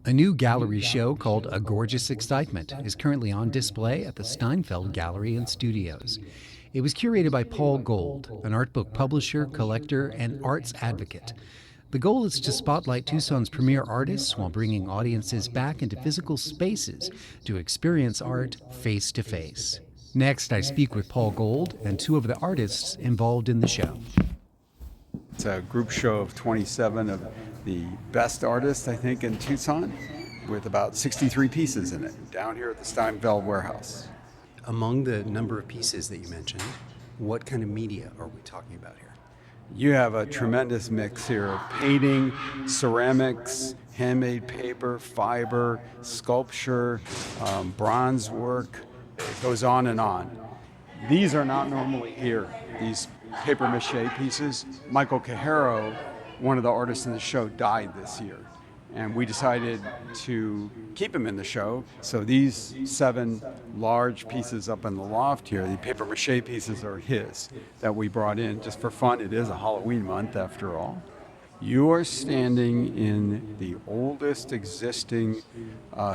A new gallery show called A Gorgeous Excitement is currently on display at the Steinfeld Gallery and Studios. It was curated by Paul Gold, an art book publisher, collector, and arts advocate. The goal is to spotlight Tucson's premier artists while bringing audiences back into physical spaces to experience art face to face. Next, I speak with Paul Gold and two of the artists involved in the show. It's a group show of 27 of the best artists, I think, in Tucson, with about 63 pieces in it, down here at the Steinfeld warehouse. Among the number of pieces that you mentioned, what kind of media are we talking about here? You have a tremendous mix here of painting, ceramics, handmade paper, fiber, sculpture, bronze work. It goes on and on. These are not normally here, these paper mache pieces. Michael Cajero, one of the artists in the show, died this year, and we decided to keep him in the show. So these 7 large pieces up in the loft here, the paper mache pieces, are his, that we brought in just for fun. It is a Halloween month after all. You are standing in the oldest existing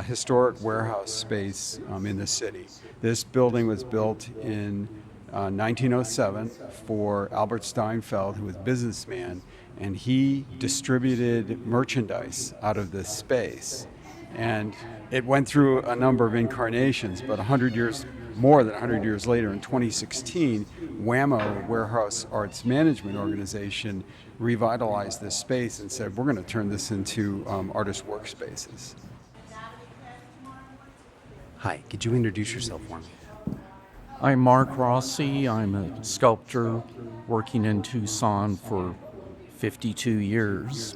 historic warehouse space in the city. This building was built in 1907 for Albert Steinfeld, who was a businessman, and he distributed merchandise out of this space. And it went through a number of incarnations, but more than 100 years later, in 2016, WAMO, Warehouse Arts Management Organization, revitalized this space and said, we're going to turn this into artist workspaces. Hi, could you introduce yourself for me? I'm Mark Rossi. I'm a sculptor working in Tucson for 52 years.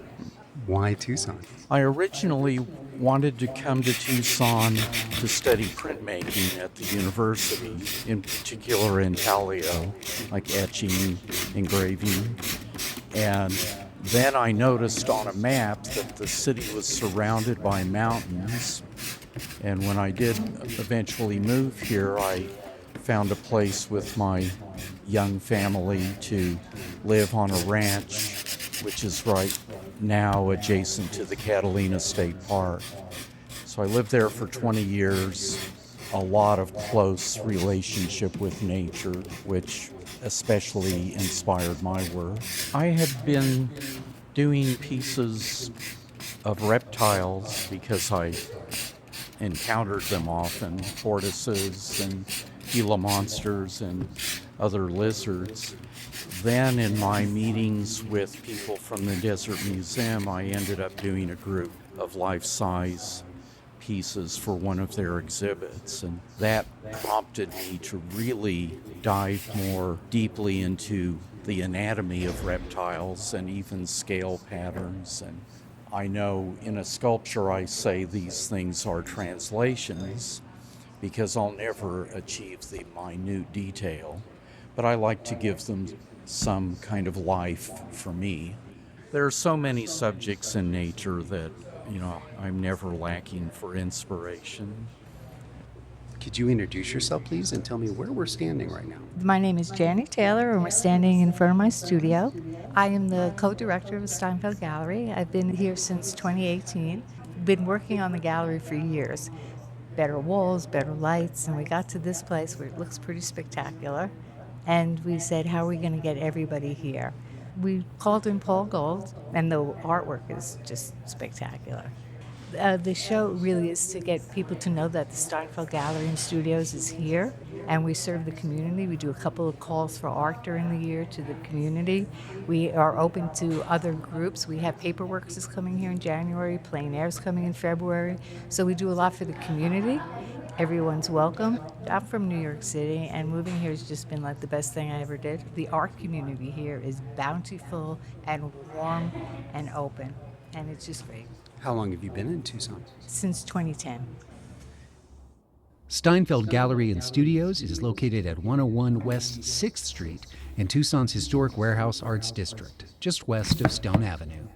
Why Tucson? I originally wanted to come to Tucson to study printmaking at the university, in particular in Paleo, like etching, engraving. And then I noticed on a map that the city was surrounded by mountains. And when I did eventually move here, I found a place with my young family to live on a ranch, which is right now adjacent to the Catalina State Park. So I lived there for 20 years, a lot of close relationship with nature, which especially inspired my work. I had been doing pieces of reptiles because I encountered them often, tortoises and Gila monsters and other lizards. Then in my meetings with people from the Desert Museum, I ended up doing a group of life-size pieces for one of their exhibits, and that prompted me to really dive more deeply into the anatomy of reptiles and even scale patterns. And I know in a sculpture I say these things are translations because I'll never achieve the minute detail, but I like to give them some kind of life for me. There are so many subjects in nature that, I'm never lacking for inspiration. Could you introduce yourself, please, and tell me where we're standing right now? My name is Janie Taylor, and we're standing in front of my studio. I am the co-director of the Steinfeld Gallery. I've been here since 2018. Been working on the gallery for years. Better walls, better lights, and we got to this place where it looks pretty spectacular. And we said, how are we going to get everybody here? We called in Paul Gold, and the artwork is just spectacular. The show really is to get people to know that the Steinfeld Gallery and Studios is here, and we serve the community. We do a couple of calls for art during the year to the community. We are open to other groups. We have Paperworks is coming here in January, Plein Air is coming in February. So we do a lot for the community. Everyone's welcome. I'm from New York City, and moving here has just been like the best thing I ever did. The art community here is bountiful and warm and open, and it's just great. How long have you been in Tucson? Since 2010. Steinfeld Gallery and Studios is located at 101 West 6th Street in Tucson's historic Warehouse Arts District, just west of Stone Avenue.